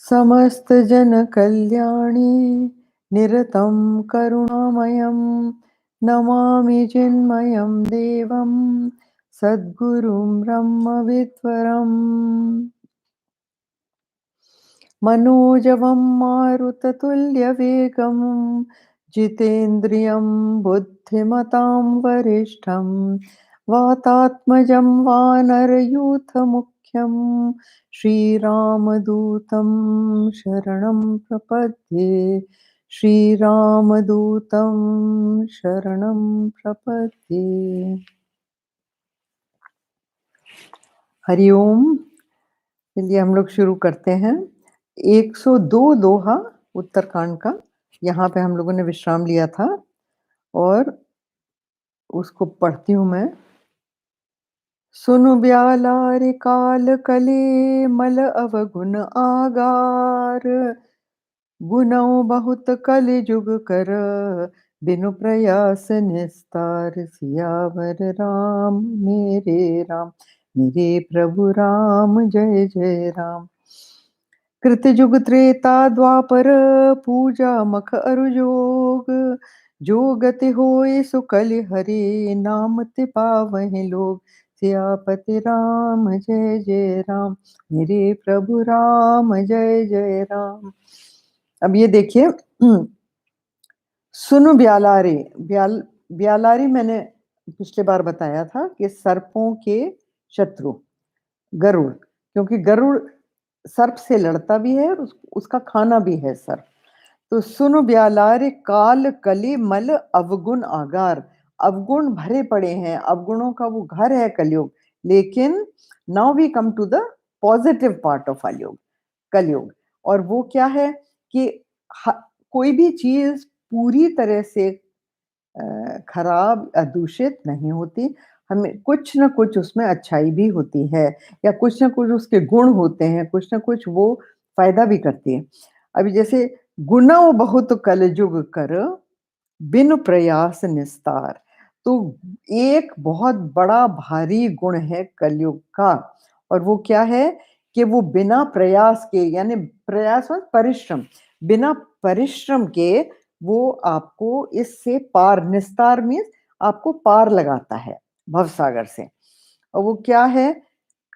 समस्त जन कल्याणी निरतं करुणामयं नमामि चिन्मयं देवं सद्गुरुं ब्रह्मविद्वरम् मनोजवं मारुततुल्यवेगं जितेन्द्रियं बुद्धिमतां वरिष्ठं वातात्मजं वानरयूथमुख्यं श्रीरामदूतं शरणं प्रपद्ये श्रीरामदूतं शरणं प्रपद्ये। हरि ओम। चलिए हम लोग शुरू करते हैं 102 दोहा उत्तरकांड का। यहाँ पे हम लोगों ने विश्राम लिया था और उसको पढ़ती हूँ मैं। सुनु ब्यालारे काल कले मल अवगुण आगार गुणों बहुत कलि जुग कर बिनु प्रयास निस्तार सियावर राम मेरे प्रभु राम जय जय राम। कृतयुग त्रेता द्वापर पूजा मख अरु जोग जो गति होय सो कलि हरि नाम ते पावहि लोग सियापति राम जय जय राम मेरे प्रभु राम जय जय राम। अब ये देखिए, सुनु ब्यालारे। ब्यालारी मैंने पिछले बार बताया था कि सर्पों के शत्रु गरुड़, क्योंकि गरुड़ सर्प से लड़ता भी है और उसका खाना भी है सर्प। तो सुनु ब्यालारे काल कली मल अवगुण आगार, अवगुण भरे पड़े हैं, अवगुणों का वो घर है कलयुग। लेकिन now we come to the positive part of Kalyug. और वो क्या है कि कोई भी चीज पूरी तरह से खराब अदूषित नहीं होती, हमें कुछ ना कुछ उसमें अच्छाई भी होती है, या कुछ ना कुछ उसके गुण होते हैं, कुछ ना कुछ वो फायदा भी करती है। अभी जैसे गुणों बहुत कलजुग कर बिन प्रयास निस्तार, तो एक बहुत बड़ा भारी गुण है कलयुग का, और वो क्या है कि वो बिना प्रयास के, यानी प्रयास मतलब परिश्रम, बिना परिश्रम के वो आपको इससे पार, निस्तार मीन्स आपको पार लगाता है भवसागर से। और वो क्या है?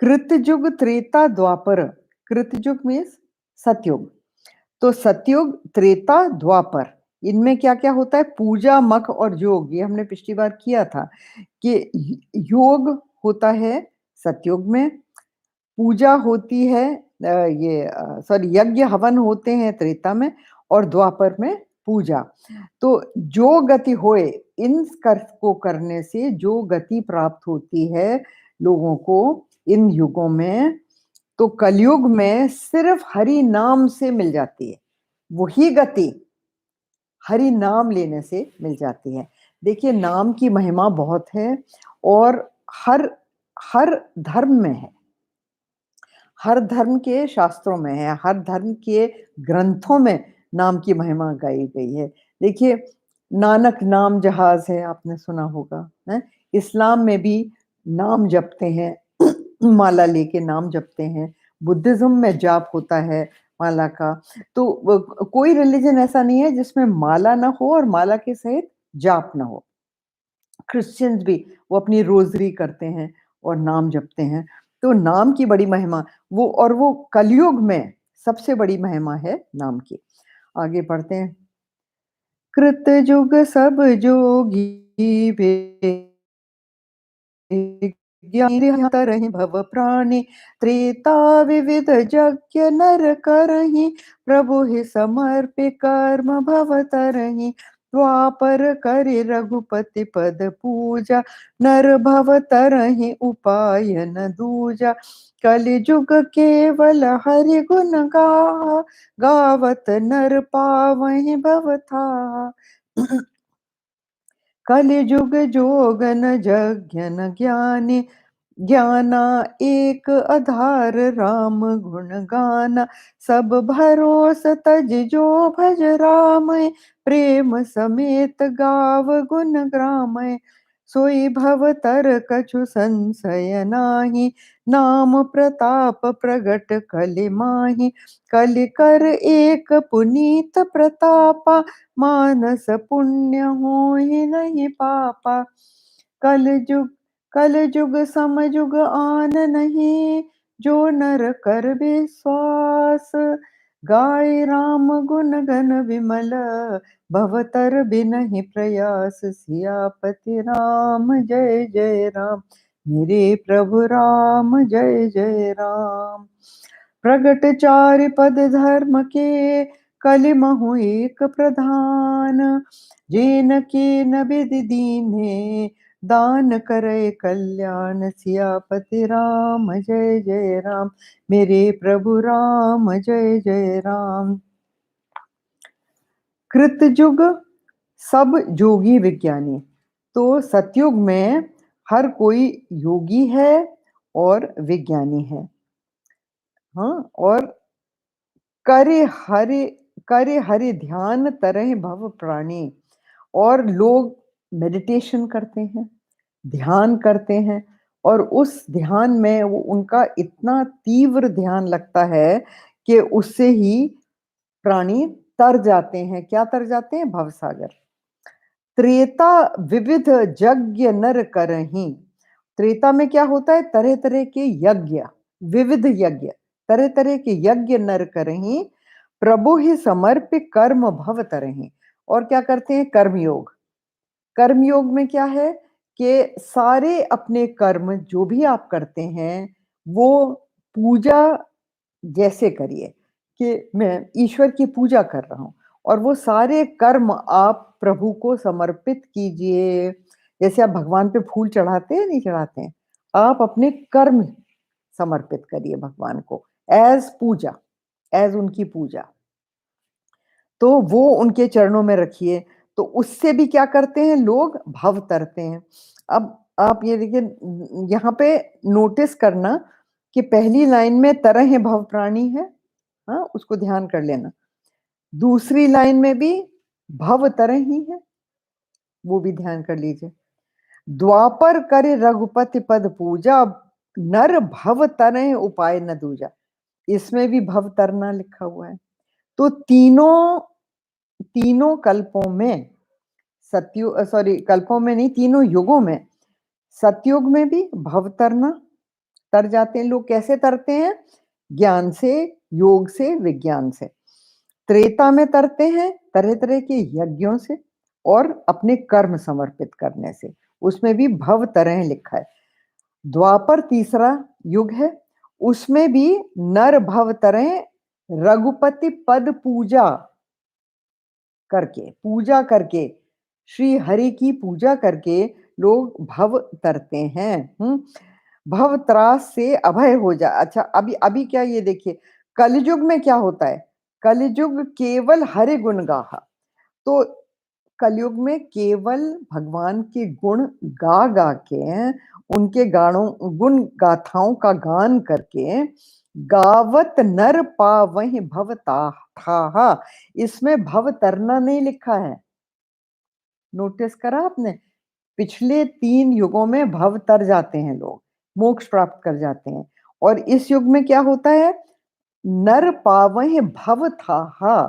कृतयुग त्रेता द्वापर। कृतयुग मीन्स सतयुग। तो सतयुग, त्रेता, द्वापर, इनमें क्या क्या होता है? पूजा मख और योग। ये हमने पिछली बार किया था कि योग होता है सतयुग में, पूजा होती है सॉरी यज्ञ हवन होते हैं त्रेता में, और द्वापर में पूजा। तो जो गति होए, इन कर्म को करने से जो गति प्राप्त होती है लोगों को इन युगों में, तो कलयुग में सिर्फ हरि नाम से मिल जाती है। वही गति हरि नाम लेने से मिल जाती है। देखिए, नाम की महिमा बहुत है और हर हर धर्म में है, हर धर्म के शास्त्रों में है, हर धर्म के ग्रंथों में नाम की महिमा गाई गई है। देखिए, नानक नाम जहाज है, आपने सुना होगा, है? इस्लाम में भी नाम जपते हैं, माला लेके नाम जपते हैं। बुद्धिज्म में जाप होता है माला का। तो कोई रिलीजन ऐसा नहीं है जिसमें माला ना हो और माला के सहित जाप ना हो। क्रिश्चियंस भी वो अपनी रोजरी करते हैं और नाम जपते हैं। तो नाम की बड़ी महिमा, वो कलयुग में सबसे बड़ी महिमा है नाम की। आगे पढ़ते हैं। कृत युग सब जोगी वे तरहि भव प्राणी त्रेता विविध यज्ञ नर करहि प्रभु ही समर्पि कर्म भव तरहि द्वापर करि रघुपति पद पूजा नर भव तरहि उपाय न दूजा कलि जुग केवल हरि गुण गावत नर पावहि भव था कलिजुग जोगन जज्ञन ज्ञानी ज्ञाना एक आधार राम गुण गाना सब भरोस तज जो भज राम प्रेम समेत गाव गुण ग्रामय सोई भवतर कछु संशय नाही, नाम प्रताप प्रगट कलि माहि। कलि कर एक पुनीत प्रतापा, मानस पुण्य होहि नहीं पापा। कल जुग कल जुग सम जुग आन नहीं, जो नर कर विश्वास। गाय राम गुण गण विमल, भवतर बिनहि प्रयास। सियापति राम जय जय राम, मेरे प्रभु राम जय जय राम। प्रगट चारि पद धर्म के, कलि महु एक प्रधान। जेन कीन विधि दीन्हे, दान करे कल्याण। सियापति राम जय जय राम, मेरे प्रभु राम जय जय राम। कृतयुग सब जोगी विज्ञानी। तो सतयुग में हर कोई योगी है और विज्ञानी है। हाँ, और करे हरि ध्यान तरह भव प्राणी। और लोग मेडिटेशन करते हैं, ध्यान करते हैं, और उस ध्यान में वो उनका इतना तीव्र ध्यान लगता है कि उससे ही प्राणी तर जाते हैं। क्या तर जाते हैं? भवसागर। त्रेता विविध यज्ञ नर करहीं। त्रेता में क्या होता है? तरह तरह के यज्ञ, विविध यज्ञ, तरह तरह के यज्ञ नर करहीं। प्रभु ही समर्पित कर्म भव तरहीं। और क्या करते हैं? कर्मयोग। कर्मयोग में क्या है कि सारे अपने कर्म जो भी आप करते हैं वो पूजा जैसे करिए कि मैं ईश्वर की पूजा कर रहा हूँ, और वो सारे कर्म आप प्रभु को समर्पित कीजिए। जैसे आप भगवान पे फूल चढ़ाते हैं, नहीं चढ़ाते हैं, आप अपने कर्म समर्पित करिए भगवान को, एज पूजा, एज उनकी पूजा। तो वो उनके चरणों में रखिए। तो उससे भी क्या करते हैं लोग? भव तरते हैं। अब आप ये देखिए, यहाँ पे नोटिस करना कि पहली लाइन में तरह है भव प्राणी है, हाँ, उसको ध्यान कर लेना। दूसरी लाइन में भी भव तरह ही है, वो भी ध्यान कर लीजिए। द्वापर करे रघुपति पद पूजा, नर भव तरह उपाय न दूजा। इसमें भी भव तरना लिखा हुआ है। तो तीनों तीनों कल्पों में, कल्पों में नहीं, तीनों युगों में, सतयुग में भी भव तरना, तर जाते हैं लोग। कैसे तरते हैं? ज्ञान से, योग से, विज्ञान से। त्रेता में तरते हैं तरह तरह के यज्ञों से और अपने कर्म समर्पित करने से, उसमें भी भव तरह लिखा है। द्वापर तीसरा युग है, उसमें भी नर भव तरह रघुपति पद पूजा करके, पूजा करके, श्री हरि की पूजा करके लोग भव तरते हैं। भव त्रास से अभय हो जा। अच्छा, अभी अभी क्या, ये देखिए कलयुग में क्या होता है? कलयुग केवल हरि गुण गाहा। तो कलयुग में केवल भगवान के गुण गा गा के, उनके गानों गुण गाथाओं का गान करके, गावत नर पावहि भव ठाहा। इसमें भव तरना नहीं लिखा है, नोटिस करा आपने? पिछले 3 युगों में भव तर जाते हैं लोग, मोक्ष प्राप्त कर जाते हैं। और इस युग में क्या होता है? नर पावहि भव थाहा,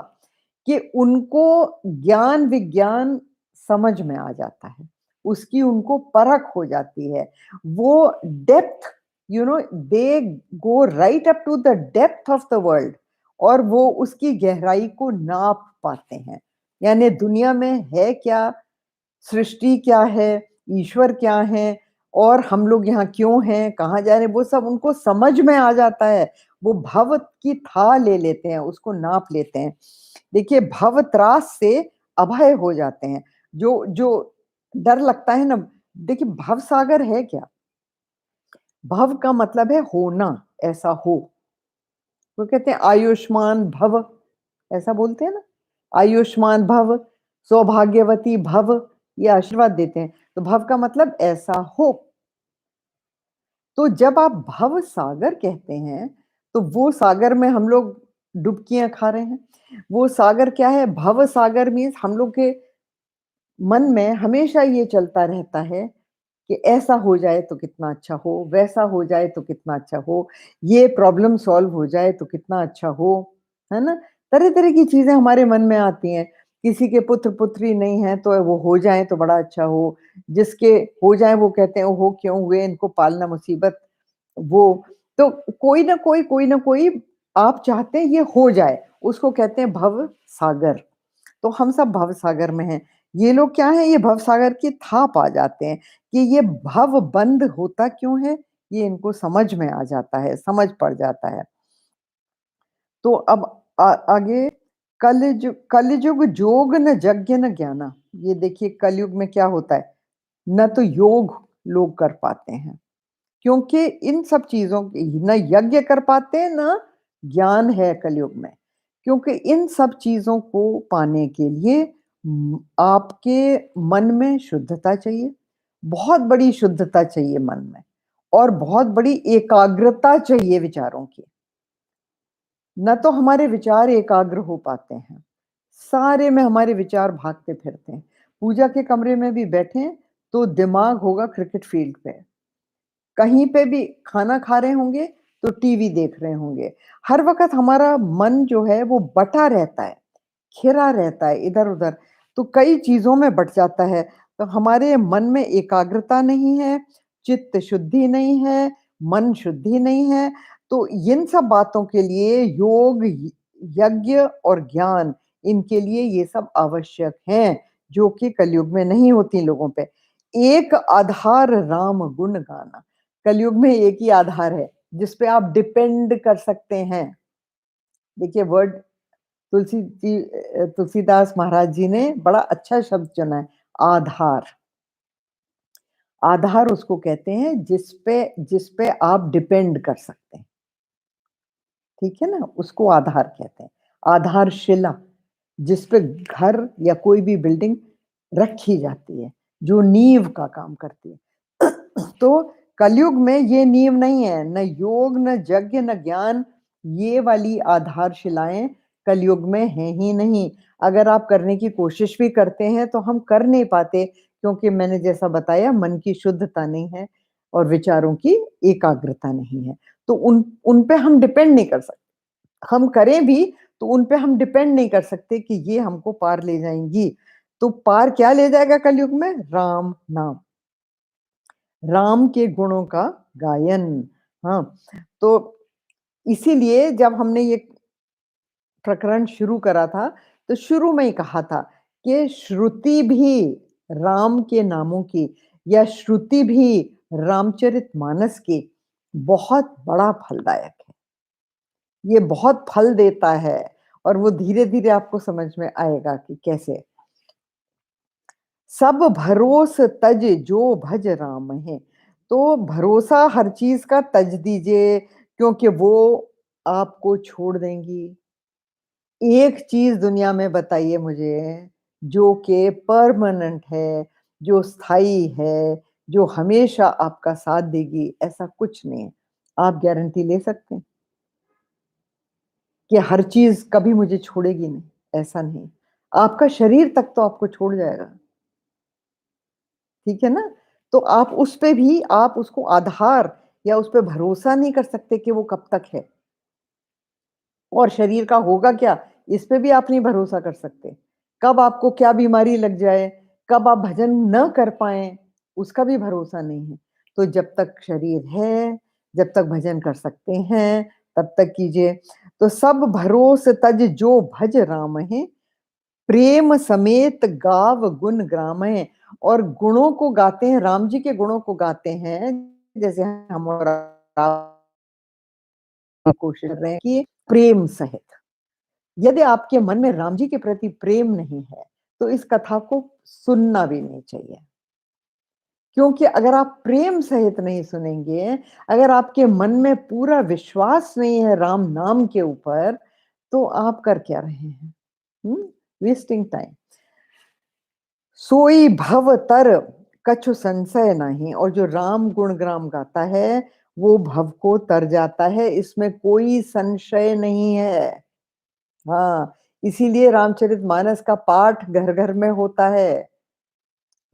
कि उनको ज्ञान विज्ञान समझ में आ जाता है, उसकी उनको परख हो जाती है। वो depth, they go right up to the depth of the world, और वो उसकी गहराई को नाप पाते हैं। यानी दुनिया में है क्या, सृष्टि क्या है, ईश्वर क्या है, और हम लोग यहाँ क्यों हैं, कहाँ जा रहे हैं, वो सब उनको समझ में आ जाता है। वो भव की था ले लेते हैं, उसको नाप लेते हैं। देखिए, भव त्रास से अभय हो जाते हैं। जो जो डर लगता है ना, देखिए भव सागर है क्या? भव का मतलब है होना, ऐसा हो। वो कहते हैं आयुष्मान भव, ऐसा बोलते हैं ना, आयुष्मान भव, सौभाग्यवती भव, ये आशीर्वाद देते हैं। तो भव का मतलब ऐसा हो। तो जब आप भव सागर कहते हैं, तो वो सागर में हम लोग डुबकियां खा रहे हैं। वो सागर क्या है? भव सागर मीन्स हम लोग के मन में हमेशा ये चलता रहता है कि ऐसा हो जाए तो कितना अच्छा हो, वैसा हो जाए तो कितना अच्छा हो, ये प्रॉब्लम सॉल्व हो जाए तो कितना अच्छा हो, है ना? तरह-तरह की चीज़ें हमारे मन में आती हैं। किसी के पुत्र-पुत्री नहीं है तो वो हो जाएँ तो बड़ा अच्छा हो, जिसके हो जाएँ वो कहते हैं ओहो! क्यों हुए, इनको पालना मुसीबत, वो तो कोई न कोई आप चाहते हैं ये हो जाए, उसको कहते हैं भव सागर। तो हम सब भवसागर में हैं। ये लोग क्या हैं, ये भवसागर की थाप आ जाते हैं कि ये भव बंद होता क्यों है, ये इनको समझ में आ जाता है, समझ पड़ जाता है। तो अब आगे कलयुग जोग न यज्ञ न ज्ञाना। ये देखिए कलयुग में क्या होता है, न तो योग लोग कर पाते हैं, क्योंकि इन सब चीज़ों की न यज्ञ कर पाते हैं, न ज्ञान है कलयुग में। क्योंकि इन सब चीज़ों को पाने के लिए आपके मन में शुद्धता चाहिए, बहुत बड़ी शुद्धता चाहिए मन में और बहुत बड़ी एकाग्रता चाहिए विचारों की। न तो हमारे विचार एकाग्र हो पाते हैं, सारे में हमारे विचार भागते फिरते हैं। पूजा के कमरे में भी बैठें, तो दिमाग होगा क्रिकेट फील्ड पे। कहीं पे भी खाना खा रहे होंगे, तो टीवी देख रहे होंगे। हर वक़्त हमारा मन जो है वो बँटा रहता है, घिरा रहता है इधर-उधर, तो कई चीज़ों में बँट जाता है। तो हमारे मन में एकाग्रता नहीं है, चित्त शुद्धि नहीं है, मन शुद्धि नहीं है, तो इन सब बातों के लिए योग, यज्ञ और ज्ञान, इनके लिए ये सब आवश्यक हैं, जो कि कलयुग में नहीं होती लोगों पे। एक आधार राम गुण गाना। कलयुग में एक ही आधार है, जिस पे आप डिपेंड कर सकते हैं। देखिए वर्ड तुलसीदास महाराज जी ने बड़ा अच्छा शब्द चुना है, आधार। आधार उसको कहते हैं जिस पे आप डिपेंड कर सकते हैं, ठीक है ना? उसको आधार कहते हैं। आधारशिला, जिस पे घर या कोई भी बिल्डिंग रखी जाती है, जो नींव का काम करती है। तो कलयुग में ये नींव नहीं है, न योग, न यज्ञ, न ज्ञान, ये वाली आधारशिलाएँ कलयुग में हैं ही नहीं। अगर आप करने की कोशिश भी करते हैं, तो हम कर नहीं पाते, क्योंकि मैंने जैसा बताया मन की शुद्धता नहीं है और विचारों की एकाग्रता नहीं है। तो उन पे हम डिपेंड नहीं कर सकते। हम करें भी, तो उन पे हम डिपेंड नहीं कर सकते कि ये हमको पार ले जाएँगी। तो पार क्या ले जाएगा कलयुग में? राम नाम। राम के गुणों का गायन। हाँ, तो इसीलिए जब हमने ये प्रकरण शुरू करा था, तो शुरू में ही कहा था कि श्रुति भी राम के नामों की या श्रुति भी रामचरितमानस की बहुत बड़ा फलदायक है। ये बहुत फल देता है और वो धीरे-धीरे आपको समझ में आएगा कि कैसे। सब भरोस तज जो भज राम है। तो भरोसा हर चीज़ का तज दीजिए, क्योंकि वो आपको छोड़ देंगी। एक चीज़ दुनिया में बताइए मुझे, जो कि परमानेंट है, जो स्थायी है, जो हमेशा आपका साथ देगी, ऐसा कुछ नहीं है। आप गारंटी ले सकते हैं कि हर चीज़ कभी मुझे छोड़ेगी नहीं, ऐसा नहीं। आपका शरीर तक तो आपको छोड़ जाएगा, ठीक है ना? तो आप उस पे भी आप उसको आधार या उस पे भरोसा नहीं कर सकते कि वो कब तक है। और शरीर का होगा क्या, इस पे भी आप नहीं भरोसा कर सकते। कब आपको क्या बीमारी लग जाए, कब आप भजन न कर पाएँ, उसका भी भरोसा नहीं है। तो जब तक शरीर है, जब तक भजन कर सकते हैं, तब तक कीजिए। तो सब भरोस तज जो भज रामहि, प्रेम समेत गाव गुण ग्रामहि। और गुणों को गाते हैं, राम जी के गुणों को गाते हैं, जैसे हम और आप कोशिश कर रहे हैं कि प्रेम सहित। यदि आपके मन में राम जी के प्रति प्रेम नहीं है, तो इस कथा को सुनना भी नहीं चाहिए। क्योंकि अगर आप प्रेम सहित नहीं सुनेंगे, अगर आपके मन में पूरा विश्वास नहीं है राम नाम के ऊपर, तो आप कर क्या रहे हैं? Wasting time. सोई भव तर कछु संशय नहीं। और जो राम गुणग्राम गाता है, वो भव को तर जाता है, इसमें कोई संशय नहीं है। हाँ, इसीलिए रामचरितमानस का पाठ घर-घर में होता है।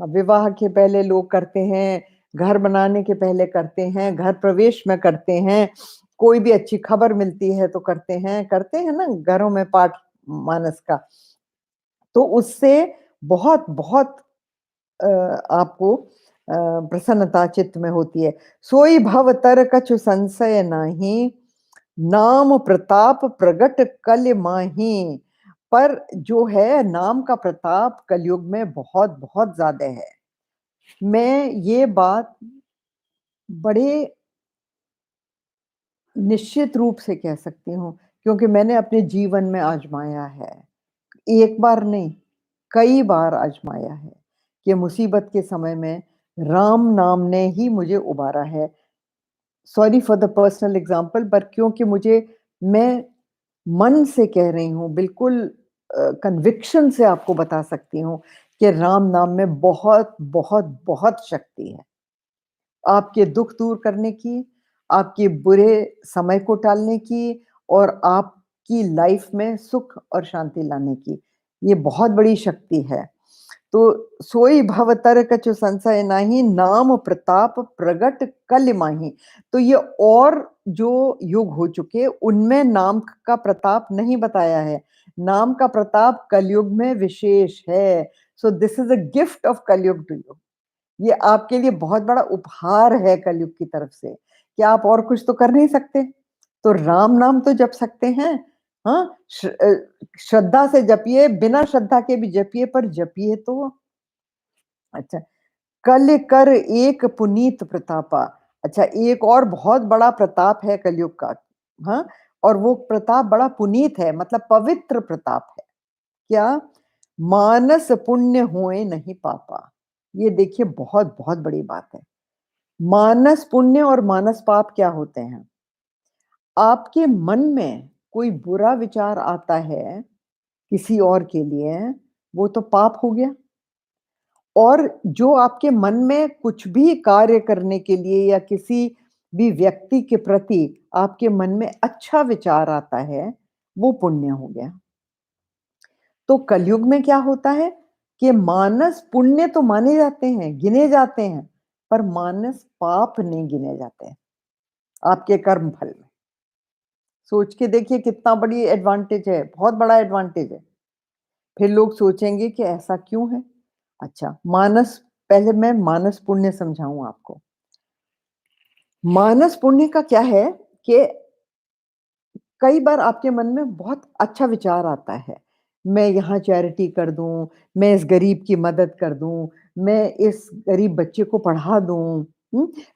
विवाह के पहले लोग करते हैं, घर बनाने के पहले करते हैं, घर प्रवेश में करते हैं, कोई भी अच्छी खबर मिलती है तो करते हैं ना घरों में पाठ मानस का। तो उससे बहुत-बहुत आपको प्रसन्नता चित्त में होती है। सोई भव तर कछु संशय नाहीं, नाम प्रताप प्रगट कल माहीं। पर जो है नाम का प्रताप कलयुग में बहुत-बहुत ज़्यादा है। मैं ये बात बड़े निश्चित रूप से कह सकती हूँ, क्योंकि मैंने अपने जीवन में आज़माया है। एक बार नहीं, कई बार आज़माया है, कि मुसीबत के समय में राम नाम ने ही मुझे उबारा है। Sorry for the personal example पर क्योंकि मैं मन से कह रही हूँ, बिल्कुल कन्विक्शन से आपको बता सकती हूँ कि राम नाम में बहुत, बहुत, बहुत शक्ति है। आपके दुःख दूर करने की, आपके बुरे समय को टालने की और आपकी लाइफ़ में सुख और शांति लाने की। ये बहुत बड़ी शक्ति है। तो सोई भव तर कछु संशय नाहीं, नाम प्रताप प्रगट कल माहीं। तो ये और जो युग हो चुके, उनमें नाम का प्रताप नहीं बताया है। नाम का प्रताप कलयुग में विशेष है। So this is a gift of कलयुग टू यू। ये आपके लिए बहुत बड़ा उपहार है कलयुग की तरफ से, कि आप और कुछ तो कर नहीं सकते, तो राम नाम तो जप सकते हैं। हाँ, श्रद्धा से जपिए, बिना श्रद्धा के भी जपिए, पर जपिए तो। अच्छा, कल कर एक पुनीत प्रतापा। अच्छा, एक और बहुत बड़ा प्रताप है कलयुग का, हाँ? और वो प्रताप बड़ा पुनीत है, मतलब पवित्र प्रताप है। क्या? मानस पुण्य होए नहीं पापा। ये देखिए बहुत-बहुत बड़ी बात है। मानस पुण्य और मानस पाप क्या होते हैं? आपके मन में कोई बुरा विचार आता है किसी और के लिए, वो तो पाप हो गया। और जो आपके मन में कुछ भी कार्य करने के लिए या किसी भी व्यक्ति के प्रति आपके मन में अच्छा विचार आता है, वो पुण्य हो गया। तो कलयुग में क्या होता है कि मानस पुण्य तो माने जाते हैं, गिने जाते हैं, पर मानस पाप नहीं गिने जाते हैं, आपके कर्म फल में। सोच के देखिए कितना बड़ी एडवांटेज है, बहुत बड़ा एडवांटेज है। फिर लोग सोचेंगे कि ऐसा क्यों है? अच्छा, मानस पहले मैं मानस पुण्य समझाऊँ आपको। मानस पुण्य का क्या है कि कई बार आपके मन में बहुत अच्छा विचार आता है, मैं यहाँ चैरिटी कर दूँ, मैं इस गरीब की मदद कर दूँ, मैं इस गरीब बच्चे को पढ़ा दूँ,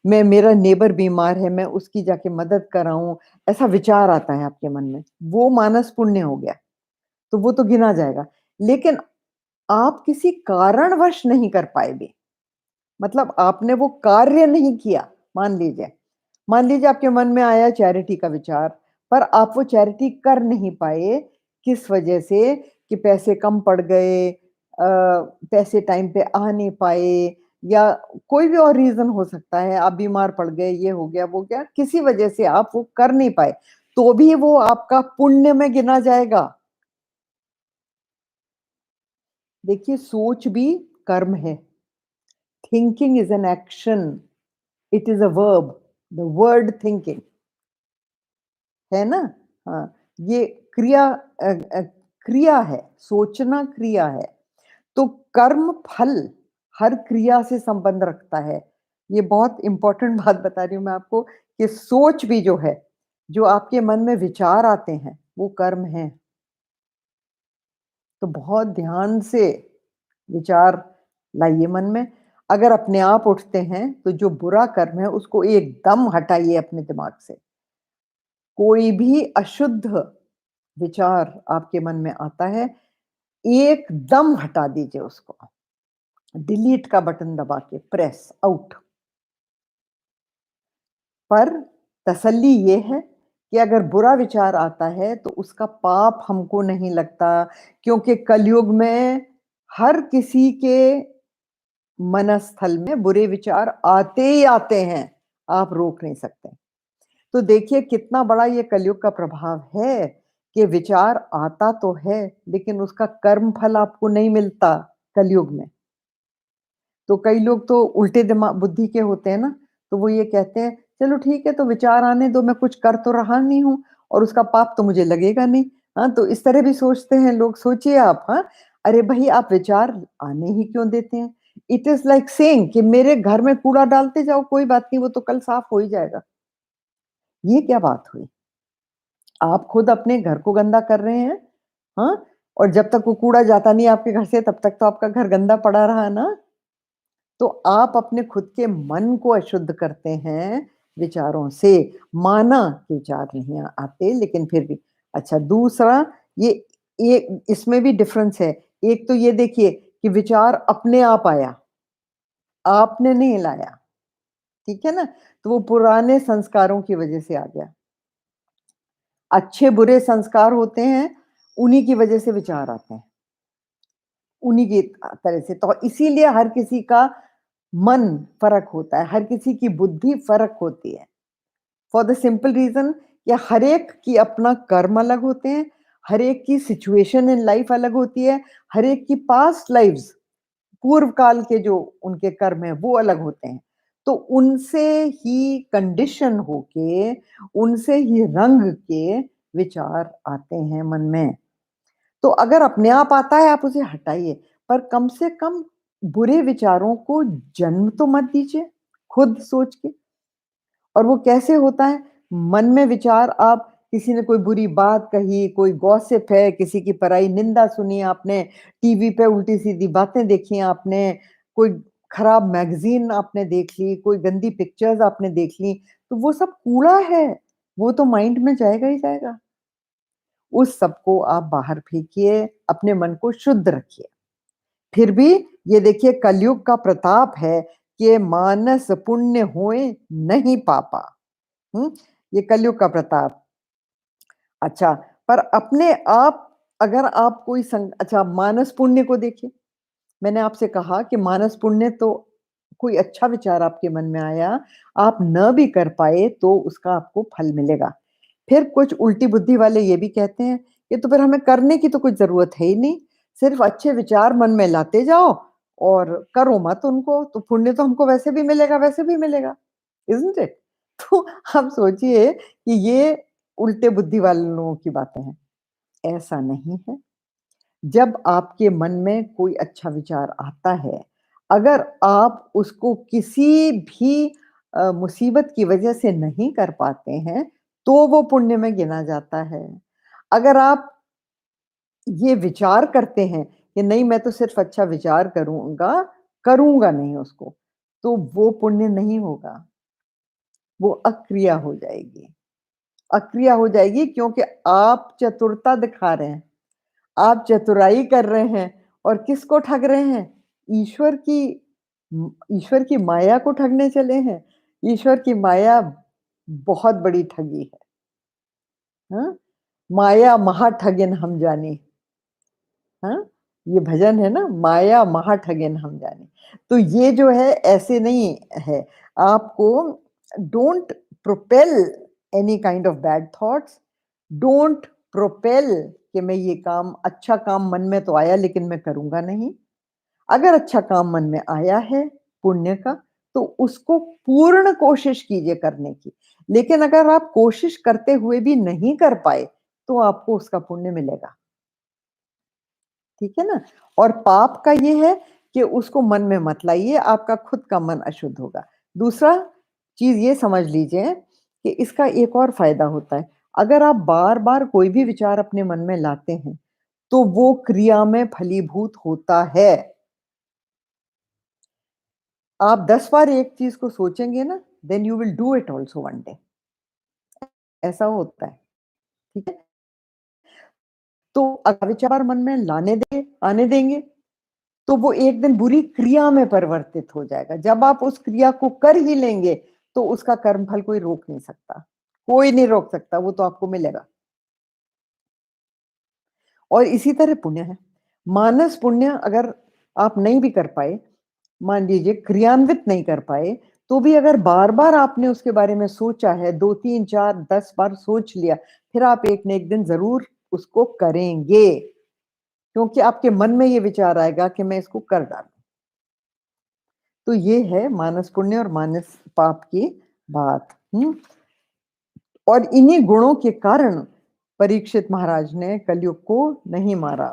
मैं मेरा नेबर बीमार है, मैं उसकी जाके मदद कराऊँ, ऐसा विचार आता है आपके मन में, वो मानस पुण्य हो गया, तो वो तो गिना जाएगा। लेकिन आप किसी कारणवश नहीं कर पाए भी, मतलब आपने वो कार्य नहीं किया, मान लीजिए। मान लीजिए आपके मन में आया चैरिटी का विचार, पर आप वो चैरिटी कर नहीं पाए, किस वजह से? कि पैसे कम पड़ गए, पैसे टाइम पे आ नहीं पाए या कोई भी और रीज़न हो सकता है, आप बीमार पड़ गए, ये हो गया, वो गया, किसी वजह से आप वो कर नहीं पाए, तो भी वो आपका पुण्य में गिना जाएगा। देखिए सोच भी कर्म है, thinking is an action, it is a verb, the word thinking. है ना? हाँ, ये क्रिया क्रिया है, सोचना क्रिया है। तो कर्म फल हर क्रिया से संबंध रखता है। ये बहुत इम्पोर्टेंट बात बता रही हूँ मैं आपको कि सोच भी जो है, जो आपके मन में विचार आते हैं, वो कर्म हैं। तो बहुत ध्यान से विचार लाइए मन में। अगर अपने आप उठते हैं, तो जो बुरा कर्म है, उसको एकदम हटाइए अपने दिमाग से। कोई भी अशुद्ध विचार आपके मन में आता है, एकदम हटा दीजिए उसको। डिलीट का बटन दबा के प्रेस आउट। पर तसल्ली ये है कि अगर बुरा विचार आता है तो उसका पाप हमको नहीं लगता, क्योंकि कलयुग में हर किसी के मनस्थल में बुरे विचार आते ही आते हैं, आप रोक नहीं सकते। तो देखिए कितना बड़ा ये कलयुग का प्रभाव है कि विचार आता तो है, लेकिन उसका कर्म फल आपको नहीं मिलता कलयुग में। तो कई लोग तो उल्टे दिमाग बुद्धि के होते हैं ना, तो वो ये कहते हैं, चलो ठीक है तो विचार आने दो, मैं कुछ कर तो रहा नहीं हूँ और उसका पाप तो मुझे लगेगा नहीं। हाँ, तो इस तरह भी सोचते हैं लोग, सोचिए आप, हाँ? अरे भई आप विचार आने ही क्यों देते हैं? इट इज़ लाइक सेइंग कि मेरे घर में कूड़ा डालते जाओ, कोई बात नहीं, वो तो कल साफ हो ही जाएगा। ये क्या बात हुई? आप खुद अपने घर को गंदा कर रहे हैं, हाँ? और जब तक वो कूड़ा जाता नहीं आपके घर से, तब तक तो आपका घर गंदा पड़ा रहा ना। तो आप अपने खुद के मन को अशुद्ध करते हैं विचारों से। माना कि विचार नहीं आते, लेकिन फिर भी। अच्छा, दूसरा, ये इसमें भी डिफरेंस है। एक तो ये देखिए कि विचार अपने आप आया, आपने नहीं लाया, ठीक है ना? तो वो पुराने संस्कारों की वजह से आ गया। अच्छे बुरे संस्कार होते हैं, उन्हीं की वजह से विचार आते हैं, उन्हीं की तरह से। तो इसीलिए हर किसी का मन फ़र्क होता है, हर किसी की बुद्धि फ़र्क होती है। फॉर द सिंपल रीज़न कि हर एक की अपना कर्म अलग होते हैं, हर एक की सिचुएशन इन लाइफ़ अलग होती है, हर एक की पास्ट लाइव्स, पूर्व काल के जो उनके कर्म हैं, वो अलग होते हैं। तो उनसे ही कंडीशन होके, उनसे ही रंग के विचार आते हैं मन में। तो अगर अपने आप आता है, आप उसे हटाइए, पर कम से कम बुरे विचारों को जन्म तो मत दीजिए, खुद सोच के। और वो कैसे होता है? मन में विचार, आप किसी ने कोई बुरी बात कही, कोई गॉसिप है, किसी की पराई निंदा सुनी आपने, टीवी पे उल्टी-सीधी बातें देखी आपने, कोई खराब मैगज़ीन आपने देख ली, कोई गंदी पिक्चर्स आपने देख ली, तो वो सब कूड़ा है, वो तो माइंड में जाएगा ही जाएगा। उस सब को आप बाहर फेंकिए, अपने मन को शुद्ध रखिए। फिर भी ये देखिए, कलयुग का प्रताप है कि मानस पुण्य होए नहीं पापा। हुँ? ये कलयुग का प्रताप। अच्छा, पर अपने आप, अगर आप कोई अच्छा, मानस पुण्य को देखिए। मैंने आपसे कहा कि मानस पुण्य तो कोई अच्छा विचार आपके मन में आया, आप न भी कर पाए तो उसका आपको फल मिलेगा। फिर कुछ उल्टी बुद्धि वाले ये भी कहते हैं कि तो फिर हमें करने की तो कुछ ज़रूरत है ही नहीं, सिर्फ़ अच्छे विचार मन में लाते जाओ और करो मत उनको, तो पुण्य तो हमको वैसे भी मिलेगा, वैसे भी मिलेगा। Isn't it? तो आप सोचिए कि ये उल्टे बुद्धि वाले लोगों की बातें हैं। ऐसा नहीं है। जब आपके मन में कोई अच्छा विचार आता है, अगर आप उसको किसी भी मुसीबत की वजह से नहीं कर पाते हैं, तो वो पुण्य में गिना जाता है। अगर आप ये विचार करते हैं कि नहीं, मैं तो सिर्फ़ अच्छा विचार करूँगा, करूँगा नहीं उसको, तो वो पुण्य नहीं होगा, वो अक्रिया हो जाएगी। अक्रिया हो जाएगी क्योंकि आप चतुरता दिखा रहे हैं। आप चतुराई कर रहे हैं और किसको ठग रहे हैं? ईश्वर की ईश्वर की माया को ठगने चले हैं। ईश्वर की माया बहुत बड़ी ठगी है, हाँ? माया महाठगिन हम जाने, हाँ? ये भजन है ना, माया महाठगिन हम जाने। तो ये जो है ऐसे नहीं है। आपको don't propel any kind of bad thoughts, don't propel कि मैं ये काम, अच्छा काम मन में तो आया लेकिन मैं करूँगा नहीं। अगर अच्छा काम मन में आया है पुण्य का, तो उसको पूर्ण कोशिश कीजिए करने की। लेकिन अगर आप कोशिश करते हुए भी नहीं कर पाए, तो आपको उसका पुण्य मिलेगा। ठीक है ना? और पाप का ये है कि उसको मन में मत लाइए, आपका खुद का मन अशुद्ध होगा। दूसरा चीज़ ये समझ लीजिए कि इसका एक और फ़ायदा होता है। अगर आप बार-बार कोई भी विचार अपने मन में लाते हैं, तो वो क्रिया में फलीभूत होता है। आप 10 बार एक चीज़ को सोचेंगे ना, then you will do it also one day. ऐसा होता है, ठीक है? तो अगर विचार मन में आने देंगे, तो वो एक दिन बुरी क्रिया में परिवर्तित हो जाएगा। जब आप उस क्रिया को कर ही लेंगे, तो उसका कर्मफल कोई रोक नहीं सकता। कोई नहीं रोक सकता, वो तो आपको मिलेगा। और इसी तरह पुण्य है। मानस पुण्य अगर आप नहीं भी कर पाए, मान लीजिए क्रियान्वित नहीं कर पाए, तो भी अगर बार-बार आपने उसके बारे में सोचा है, 2, 3, 4, 10 बार सोच लिया, फिर आप एक न एक दिन ज़रूर उसको करेंगे। क्योंकि आपके मन में ये विचार आएगा कि मैं इसको कर डालूँ। तो ये है मानस पुण्य और मानस पाप की बात। और इन्हीं गुणों के कारण परीक्षित महाराज ने कलयुग को नहीं मारा।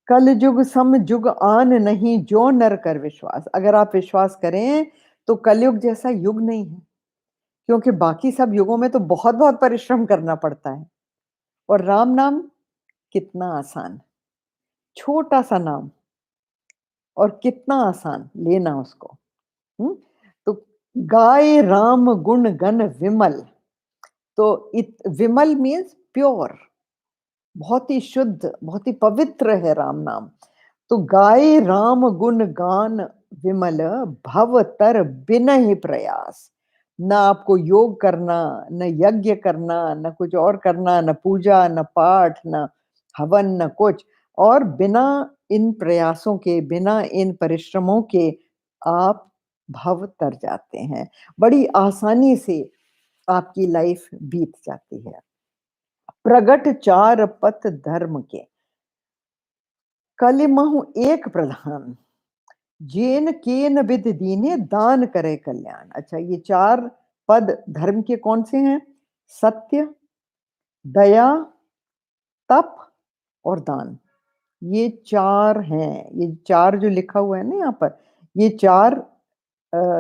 कल जुग सम जुग आन नहीं, जो नर कर विश्वास। अगर आप विश्वास करें तो कलयुग जैसा युग नहीं है, क्योंकि बाकी सब युगों में तो बहुत बहुत परिश्रम करना पड़ता है, और राम नाम कितना आसान, छोटा सा नाम, और कितना आसान लेना उसको। तो गाय राम गुण गण विमल, तो विमल मीन्स प्योर, बहुत ही शुद्ध, बहुत ही पवित्र है राम नाम। तो गाय राम गुण गान विमल, भव तर बिन ही प्रयास। न आपको योग करना, न यज्ञ करना, न कुछ और करना, न पूजा, न पाठ, न हवन, न कुछ, और बिना इन प्रयासों के, बिना इन परिश्रमों के आप भव तर जाते हैं। बड़ी आसानी से आपकी लाइफ बीत जाती है। प्रगट चार पथ धर्म के, कलिमहु एक प्रधान, जेन केन विद दीने दान करे कल्याण। अच्छा, ये चार पद धर्म के कौन से हैं? सत्य, दया, तप और दान। ये चार हैं, ये चार जो लिखा हुआ है ना यहाँ पर, ये चार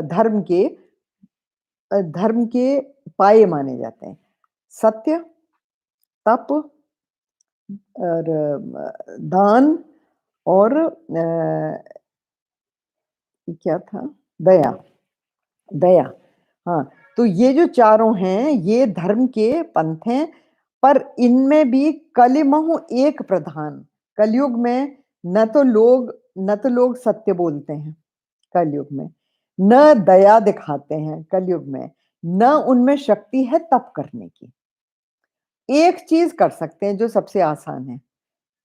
धर्म के धर्म के पाए माने जाते हैं। सत्य, तप और दान और क्या था, दया। दया, हाँ। तो ये जो चारों हैं ये धर्म के पंथ हैं, पर इनमें भी कलिमहु एक प्रधान। कलयुग में न तो लोग सत्य बोलते हैं कलयुग में, न दया दिखाते हैं कलयुग में, न उनमें शक्ति है तप करने की। एक चीज कर सकते हैं जो सबसे आसान है,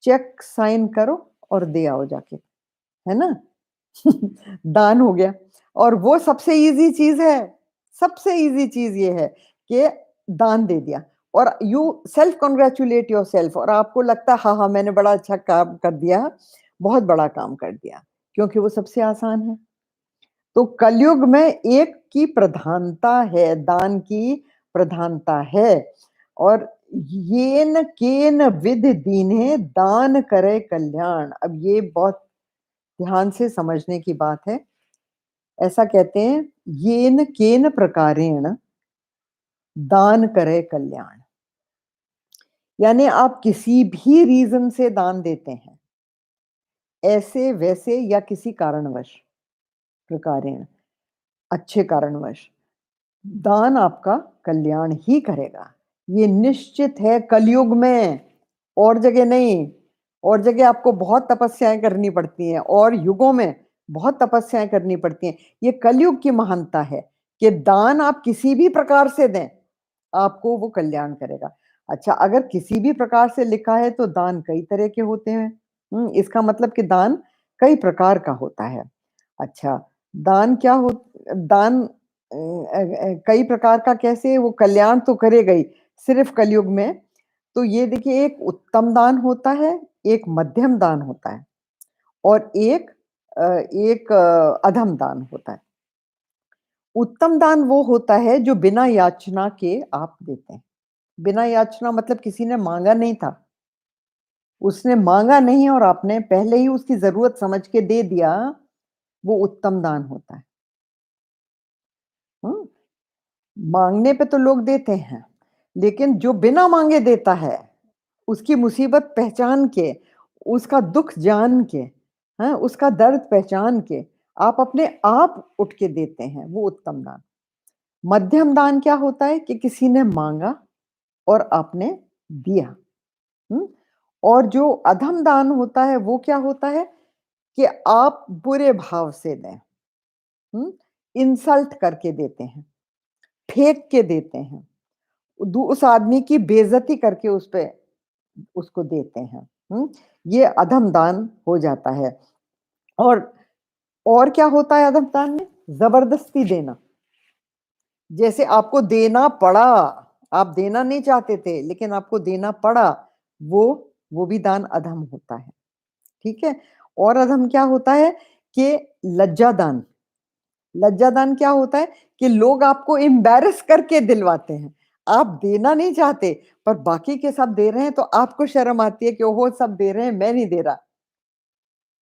चेक साइन करो और दे आओ जाके, है ना? दान हो गया। और वो सबसे इजी चीज है, सबसे इजी चीज ये है कि दान दे दिया, और you self congratulate your self, और आपको लगता है हाँ हाँ मैंने बड़ा अच्छा काम कर दिया, बहुत बड़ा काम कर दिया, क्योंकन वो सबसे आसान है। तो कलयुग में एक की प्रधानता है, दान की प्रधानता है। और येन केन विध दीन्हे दान करे कल्याण। अब ये बहुत ध्यान से समझने की बात है। ऐसा कहते हैं, येन केन प्रकारेण दान करे कल्याण, यानी आप किसी भी रीजन से दान देते हैं, ऐसे वैसे या किसी कारणवश, प्रकारेण अच्छे कारणवश, दान आपका कल्याण ही करेगा। ये निश्चित है कलयुग में, और जगह नहीं। और जगह आपको बहुत तपस्याएं करनी पड़ती हैं, और युगों में बहुत तपस्याएं करनी पड़ती हैं। ये कलयुग की महानता है कि दान आप किसी भी प्रकार से दें, आपको वो कल्याण करेगा। अच्छा, अगर किसी भी प्रकार से लिखा है तो दान कई तरह के होते हैं। इसका मतलब कि दान कई प्रकार का होता है। अच्छा, दान क्या हो, दान कई प्रकार का कैसे, वो कल्याण तो करेगा ही सिर्फ कलयुग में। तो ये देखिए, एक उत्तम दान होता है, एक मध्यम दान होता है, और एक अधम दान होता है। उत्तम दान वो होता है जो बिना याचना के आप देते हैं। बिना याचना मतलब किसी ने मांगा नहीं था, उसने मांगा नहीं और आपने पहले ही उसकी जरूरत समझ के दे दिया, वो उत्तम दान होता है। हम्म, मांगने पे तो लोग देते हैं, लेकिन जो बिना मांगे देता है, उसकी मुसीबत पहचान के, उसका दुख जान के, हाँ, उसका दर्द पहचान के आप अपने आप उठ के देते हैं, वो उत्तम दान। मध्यम दान क्या होता है कि किसी ने मांगा और आपने दिया। हम्म, और जो अधम दान होता है वो क्या होता है कि आप बुरे भाव से दें, इंसल्ट करके देते हैं, फेंक के देते हैं, उस आदमी की बेइज्जती करके उस पे उसको देते हैं। ये अधम दान हो जाता है। और और क्या होता है अधम दान में? जबरदस्ती देना, जैसे आपको देना पड़ा, आप देना नहीं चाहते थे लेकिन आपको देना पड़ा, वो भी दान अधम होता है। ठीक है। और अधम क्या होता है कि लज्जादान। लज्जादान क्या होता है कि लोग आपको एम्बैरेस करके दिलवाते हैं। आप देना नहीं चाहते, पर बाकी के सब दे रहे हैं, तो आपको शर्म आती है कि ओहो! सब दे रहे हैं, मैं नहीं दे रहा।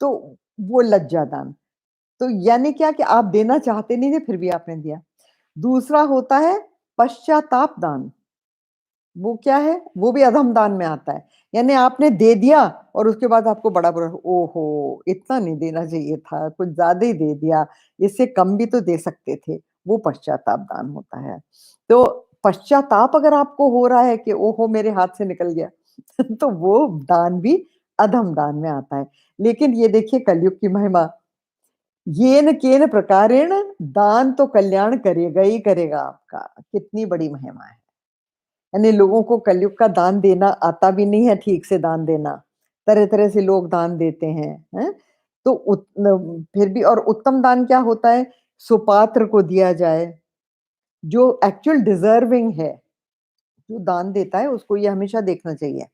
तो वो लज्जादान। तो यानी क्या कि आप देना चाहते नहीं थे, फिर भी आपने दिया। दूसरा होता है पश्चाताप दान। वो क्या है? वो भी अधम दान में आता है। यानी आपने दे दिया और उसके बाद आपको बड़ा बुरा, ओहो! इतना नहीं देना चाहिए था, कुछ ज़्यादा ही दे दिया, इससे कम भी तो दे सकते थे। वो पश्चाताप दान होता है। तो पश्चाताप अगर आपको हो रहा है कि ओहो! मेरे हाथ से निकल गया, तो वो दान भी अधम दान में आता है। लेकिन ये देखिए कलयुग की महिमा, येन केन प्रकारेण दान तो कल्याण करेगा ही करेगा आपका। कितनी बड़ी महिमा है। यानी लोगों को कलयुग का दान देना आता भी नहीं है, ठीक से दान देना। तरह-तरह से लोग दान देते हैं, हैं? तो फिर भी और उत्तम दान क्या होता है? सुपात्र को दिया जाए, जो एक्चुअल डिज़र्विंग है, जो दान देता है उसको ये हमेशा देखना चाहिए।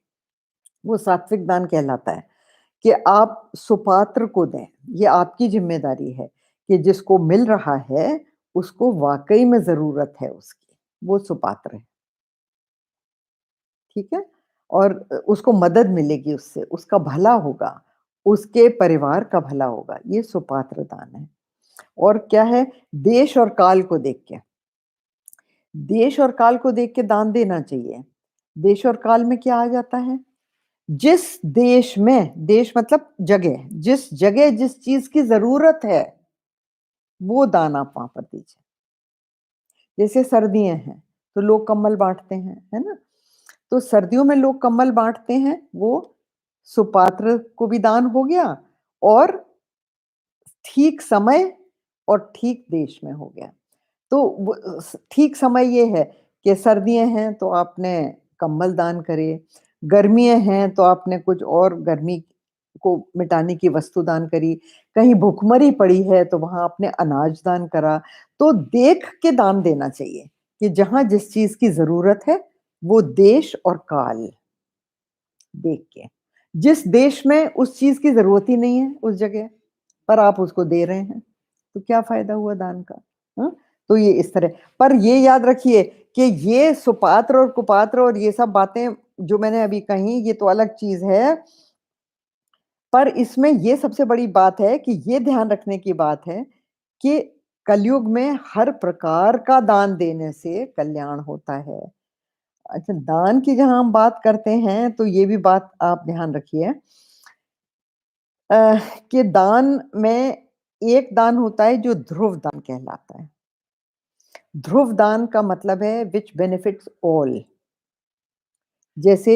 वो सात्विक दान कहलाता है कि आप सुपात्र को दें। ये आपकी ज़िम्मेदारी है कि जिसको मिल रहा है, उसको वाक़ई में ज़रूरत है उसकी, वो सुपात्र है। ठीक है? और उसको मदद मिलेगी उससे, उसका भला होगा, उसके परिवार का भला होगा, ये सुपात्र दान है। और क्या है? देश और काल को देख के। देश और काल को देख के दान देना चाहिए। देश और काल में क्या आ जाता है? जिस देश में, देश मतलब जगह, जिस जगह जिस चीज़ की ज़रूरत है, वो दान आप वहाँ पर दीजिए। जैसे सर्दियाँ हैं, तो लोग कंबल बाँटते हैं, है ना? तो सर्दियों में लोग कंबल बाँटते हैं, वो सुपात्र को भी दान हो गया और ठीक समय और ठीक देश में हो गया। तो ठीक समय ये है कि सर्दियाँ हैं तो आपने कंबल दान करे, गर्मियाँ हैं तो आपने कुछ और गर्मी को मिटाने की वस्तु दान करी, कहीं भुखमरी पड़ी है तो वहाँ आपने अनाज दान करा। तो देख के दान देना चाहिए कि जहाँ जिस चीज़ की ज़रूरत है, वो देश और काल देख के। जिस देश में उस चीज़ की ज़रूरत ही नहीं है उस जगह, पर आप उसको दे रहे हैं, तो क्या फ़ायदा हुआ दान का? हाँ? तो ये इस तरह, पर ये याद रखिए कि ये सुपात्र और कुपात्र और ये सब बातें जो मैंने अभी कही, ये तो अलग चीज़ है, पर इसमें ये सबसे बड़ी बात है कि ये ध्यान रखने की बात है कि कलयुग में हर प्रकार का दान देने से कल्याण होता है। अच्छा, दान की जहाँ हम बात करते हैं, तो ये भी बात आप ध्यान रखिए कि दान में एक दान होता है जो ध्रुव दान कहलाता है। ध्रुव दान का मतलब है व्हिच बेनिफिट्स ऑल। जैसे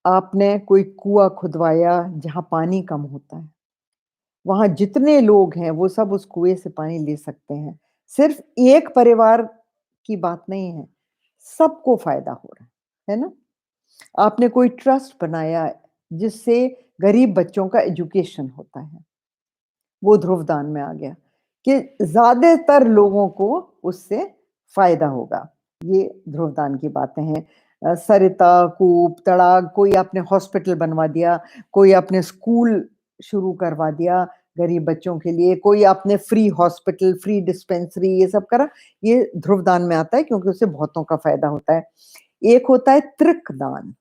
आपने कोई कुआँ खुदवाया जहाँ पानी कम होता है, वहाँ जितने लोग हैं वो सब उस कुएँ से पानी ले सकते हैं। सिर्फ़ एक परिवार की बात नहीं है, सबको फ़ायदा हो रहा है ना? आपने कोई ट्रस्ट बनाया जिससे गरीब बच्चों का एजुकेशन होता है, वो ध्रुव दान में आ गया कि ज़्यादातर लोगों को उससे फ़ायदा होगा। ये ध्रुव दान की बातें हैं। सरिता, कूप, तड़ाग, कोई आपने हॉस्पिटल बनवा दिया, कोई आपने स्कूल शुरू करवा दिया गरीब बच्चों के लिए, कोई आपने फ्री हॉस्पिटल, फ्री डिस्पेंसरी ये सब करा, ये ध्रुव दान में आता है क्योंकि उससे बहुतों का फ़ायदा होता है। एक होता है त्रिक दान।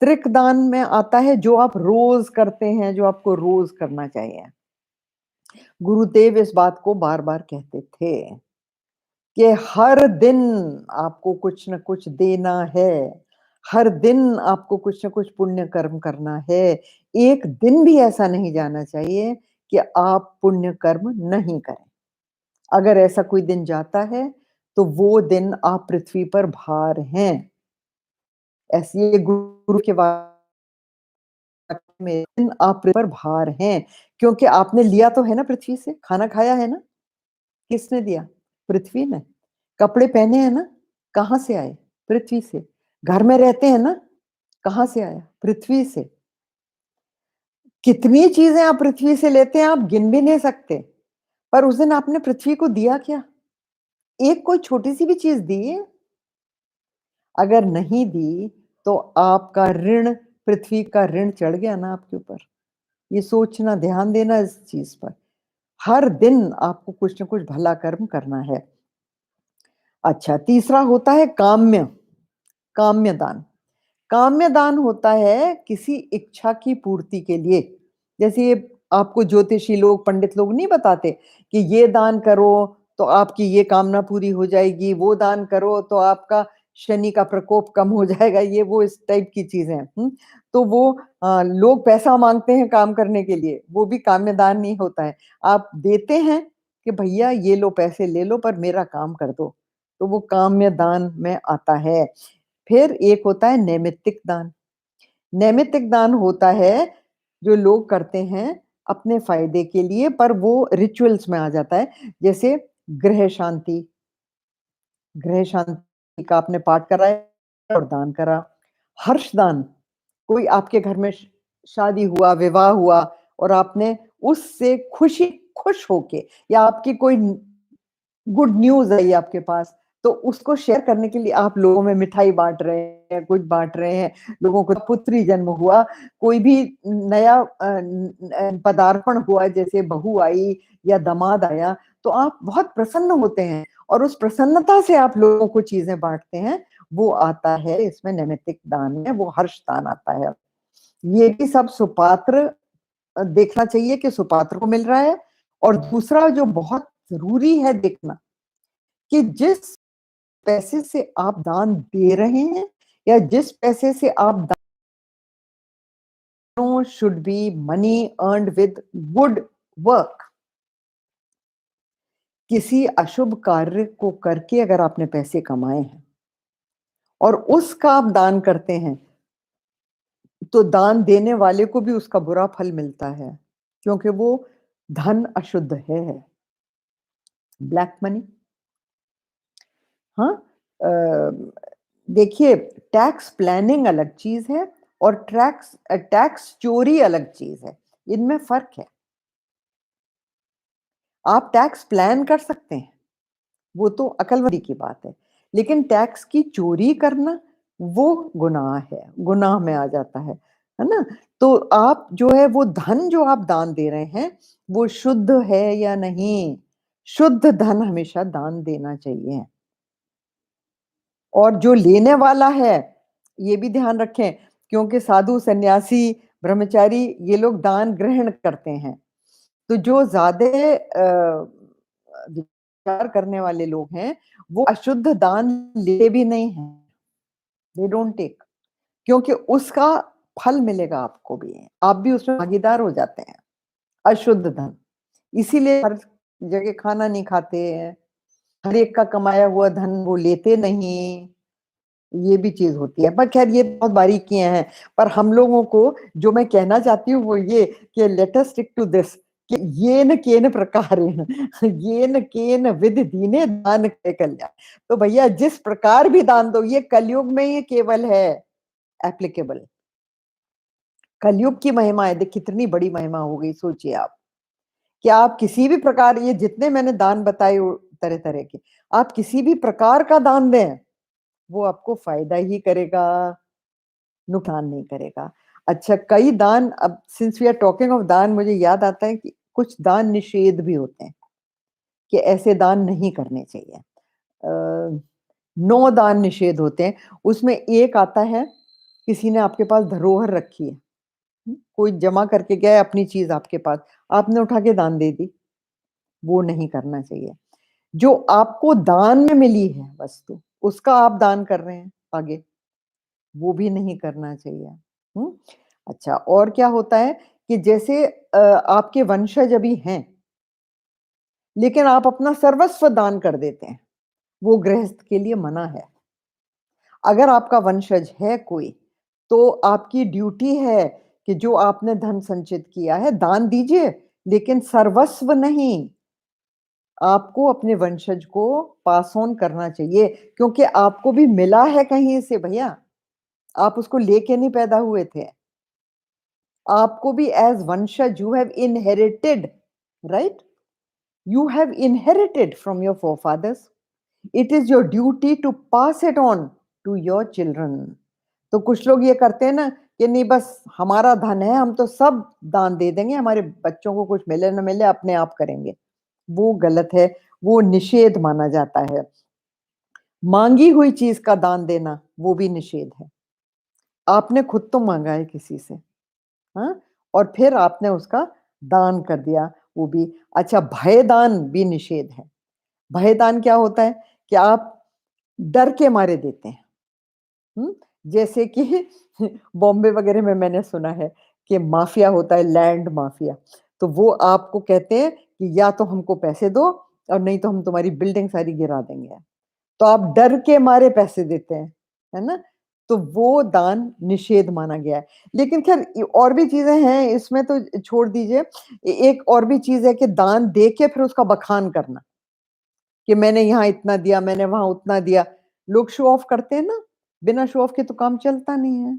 त्रिक दान में आता है जो आप रोज़ करते हैं, जो आपको रोज़ करना चाहिए। गुरुदेव इस बात को बार-बार कहते थे कि हर दिन आपको कुछ न कुछ देना है, हर दिन आपको कुछ न कुछ पुण्य कर्म करना है। एक दिन भी ऐसा नहीं जाना चाहिए कि आप पुण्य कर्म नहीं करें। अगर ऐसा कोई दिन जाता है, तो वो दिन आप पृथ्वी पर भार हैं। ऐसे ये गुरु के में दिन आप पर भार हैं, क्योंकि आपने लिया तो है ना पृथ्वी से, खाना खाया है ना? किसने दिया? पृथ्वी ने। कपड़े पहने हैं ना? कहाँ से आए? पृथ्वी से। घर में रहते हैं ना? कहाँ से आया? पृथ्वी से। कितनी चीज़ें आप पृथ्वी से लेते हैं, आप गिन भी नहीं सकते। पर उस दिन आपने पृथ्वी को दिया क्या? एक कोई छोटी-सी भी चीज़ दी है? अगर नहीं दी, तो आपका ऋण, पृथ्वी का ऋण चढ़ गया ना आपके ऊपर। ये सोचना, ध्यान देना इस चीज़ पर। हर दिन आपको कुछ न कुछ भला कर्म करना है। अच्छा, तीसरा होता है काम्य, काम्य दान। काम्य दान होता है किसी इच्छा की पूर्ति के लिए। जैसे ये आपको ज्योतिषी लोग, पंडित लोग नहीं बताते कि ये दान करो तो आपकी ये कामना पूरी हो जाएगी, वो दान करो तो आपका शनि का प्रकोप कम हो जाएगा, ये वो इस टाइप की चीज़ें हैं। तो वो लोग पैसा माँगते हैं काम करने के लिए, वो भी काम्य दान नहीं होता है। आप देते हैं कि भैया ये लो पैसे ले लो पर मेरा काम कर दो, तो वो काम्य दान में आता है। फिर एक होता है नैमित्तिक दान। नैमित्तिक दान होता है जो लोग करते हैं अपने फ़ायदे के लिए, पर वो रिचुअल्स में आ जाता है। जैसे गृह शांति, गृह शांति का आपने पाठ कराया और दान करा। हर्षदान, कोई आपके घर में शादी हुआ, विवाह हुआ और आपने उससे खुश होके या आपकी कोई गुड न्यूज़ आई आपके पास, तो उसको शेयर करने के लिए आप लोगों में मिठाई बाँट रहे हैं, कुछ बाँट रहे हैं, लोगों को पुत्री जन्म हुआ, कोई भी नया पदार्पण हुआ जैसे बहू आई या दामाद आया, तो आप बहुत प्रसन्न होते हैं और उस प्रसन्नता से आप लोगों को चीज़ें बाँटते हैं, वो आता है इसमें नैमित्तिक दान में, वो हर्ष दान आता है। ये भी सब सुपात्र देखना चाहिए कि सुपात्र को मिल रहा है और दूसरा जो बहुत ज़रूरी है देखना कि जिस पैसे से आप दान दे रहे हैं या जिस पैसे से आप दानों should be money earned with good work. किसी अशुभ कार्य को करके अगर आपने पैसे कमाए हैं और उसका आप दान करते हैं, तो दान देने वाले को भी उसका बुरा फल मिलता है, क्योंकि वो धन अशुद्ध है। ब्लैक मनी, हाँ, अ, देखिए टैक्स प्लानिंग अलग चीज़ है और टैक्स चोरी अलग चीज़ है, इनमें फ़र्क है। आप टैक्स प्लान कर सकते हैं, वो तो अक्लमंदी की बात है, लेकिन टैक्स की चोरी करना वो गुनाह है, गुनाह में आ जाता है ना? तो आप जो है वो धन जो आप दान दे रहे हैं, वो शुद्ध है या नहीं? शुद्ध धन हमेशा दान देना चाहिए। और जो लेने वाला है, ये भी ध्यान रखें क्योंकि साधु, सन्यासी, ब्रह्मचारी ये लोग दान ग्रहण करते हैं। तो जो ज़्यादा विचार करने वाले लोग हैं, वो अशुद्ध दान लेते भी नहीं हैं। दे डोंट टेक, क्योंकि उसका फल मिलेगा आपको भी। आप भी उसमें भागीदार हो जाते हैं, अशुद्ध धन। इसीलिए हर जगह खाना नहीं खाते हैं, हर एक का कमाया हुआ धन वो लेते नहीं। ये भी चीज़ होती है, पर ख़ैर ये बहुत बारीकियाँ हैं, पर हम लोगों को जो मैं कहना चाहती हूँ वो ये कि let us stick to this कि येन केन प्रकारेण येन केन विधि दीने दान के कल्याण। तो भैया जिस प्रकार भी दान दो, ये कलयुग में ही केवल है एप्लीकेबल। कलयुग की महिमा है, देख कितनी बड़ी महिमा हो गई सोचिए आप, कि आप किसी भी प्रकार ये जितने मैंने दान बताए तरह-तरह के, आप किसी भी प्रकार का दान दें, वो आपको फ़ायदा ही करेगा, नुकसान नहीं करेगा। अच्छा, कई दान, अब since we are talking of दान, मुझे याद आता है कि कुछ दान निषेध भी होते हैं, कि ऐसे दान नहीं करने चाहिए। 9 दान निषेध होते हैं, उसमें एक आता है, किसी ने आपके पास धरोहर रखी है, कोई जमा करके गया है अपनी चीज़ आपके पास, आपने उठा के दान दे दी, वो नहीं करना चाहिए। जो आपको दान में मिली है वस्तु, उसका आप दान कर रहे हैं आगे, वो भी नहीं करना चाहिए। हुँ? अच्छा, और क्या होता है कि जैसे आपके वंशज अभी हैं, लेकिन आप अपना सर्वस्व दान कर देते हैं, वो गृहस्थ के लिए मना है। अगर आपका वंशज है कोई, तो आपकी ड्यूटी है कि जो आपने धन संचित किया है, दान दीजिए, लेकिन सर्वस्व नहीं। आपको अपने वंशज को पास ऑन करना चाहिए, क्योंकि आपको भी मिला है कहीं से भैया, आप उसको लेके नहीं पैदा हुए थे। आपको भी एज़ वंशज you have inherited, right? You have inherited from your forefathers. It is your duty to pass it on to your children. तो कुछ लोग ये करते हैं ना कि नहीं बस हमारा धन है, हम तो सब दान दे देंगे, हमारे बच्चों को कुछ मिले ना मिले अपने आप करेंगे। वो गलत है, वो निषेध माना जाता है। माँगी हुई चीज़ का दान देना, वो भी निषेध है। आपने खुद तो माँगा है किसी से, हाँ? और फिर आपने उसका दान कर दिया, वो भी अच्छा भयदान भी निषेध है। भयदान क्या होता है कि आप डर के मारे देते हैं। हुँ? जैसे कि बॉम्बे वगैरह में मैंने सुना है कि माफ़िया होता है, लैंड माफ़िया। तो वो आपको कहते हैं कि या तो हमको पैसे दो और नहीं तो हम तुम्हारी बिल्डिंग सारी गिरा देंगे। तो आप डर के मारे पैसे देते हैं, है ना? तो वो दान निषेध माना गया है। लेकिन ख़ैर और भी चीज़ें हैं इसमें तो छोड़ दीजिए। एक और भी चीज़ है कि दान दे के फिर उसका बखान करना। कि मैंने यहाँ इतना दिया, मैंने वहाँ उतना दिया। लोग शो ऑफ करते हैं ना, बिना शो ऑफ के तो काम चलता नहीं है।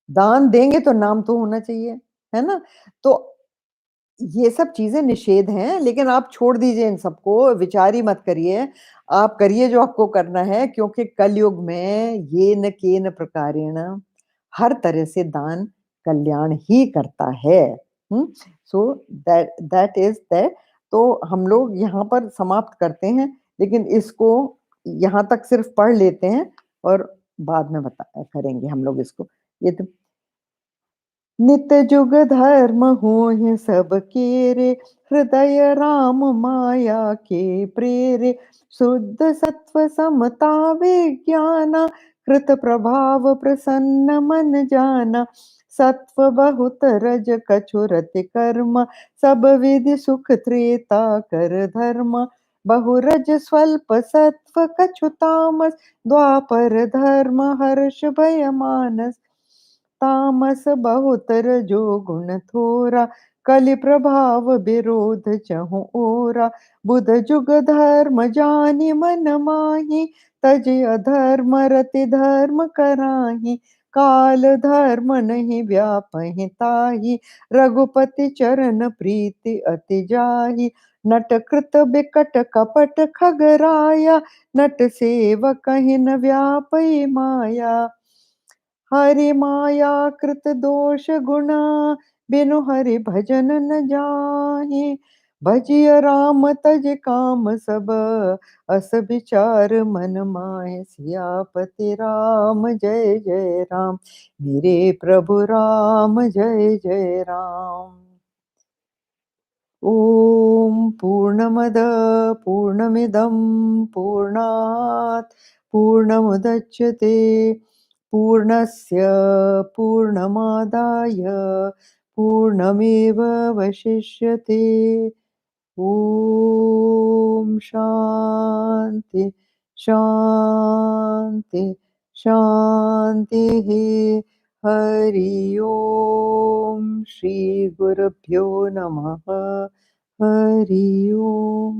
दान देंगे तो नाम तो होना चाहिए, है ना? तो ये सब चीज़ें निषेध हैं, लेकिन आप छोड़ दीजिए इन सबको, विचार ही मत करिए। आप करिए जो आपको करना है क्योंकि कलयुग में येन केन प्रकारेण हर तरह से दान कल्याण ही करता है। हुँ? सो दैट इज़ दैट तो हम लोग यहाँ पर समाप्त करते हैं, लेकिन इसको यहाँ तक सिर्फ़ पढ़ लेते हैं और बाद में बता करेंगे हम लोग इसको। ये तो नित जुग धर्म होहि सब केरे हृदय राम माया के प्रेरे शुद्ध सत्व समता विज्ञाना कृत प्रभाव प्रसन्न मन जाना सत्व बहुत रज कछु रति कर्म सब विधि सुख त्रेता कर धर्म बहु रज स्वल्प सत्व कछु तामस द्वापर धर्म हर्ष भय मानस तामस बहुतर जो गुण थोरा कलि प्रभाव विरोध चहु ओरा बुध जुग धर्म जानि मन माही तज अधर्म रति धर्म कराही काल धर्म नहीं व्यापहि ताही रघुपति चरण प्रीति अति जाही नट कृत बिकट कपट खगराया नट सेवक कहि न व्यापई माया हरि माया कृत दोष गुना बिनु हरि भजन न जाहि भजिय राम तज काम सब अस विचार मन माहि सियापति राम जय जय राम मेरे प्रभु राम जय जय राम ॐ पूर्णमद पूर्णमिदं पूर्णात् पूर्णमुदच्यते पूर्णस्य पूर्णमादाय पूर्णमेवावशिष्यते ॐ शान्ति शान्ति शान्तिः हरि ओम श्री गुरुभ्यो नमः हरि ओम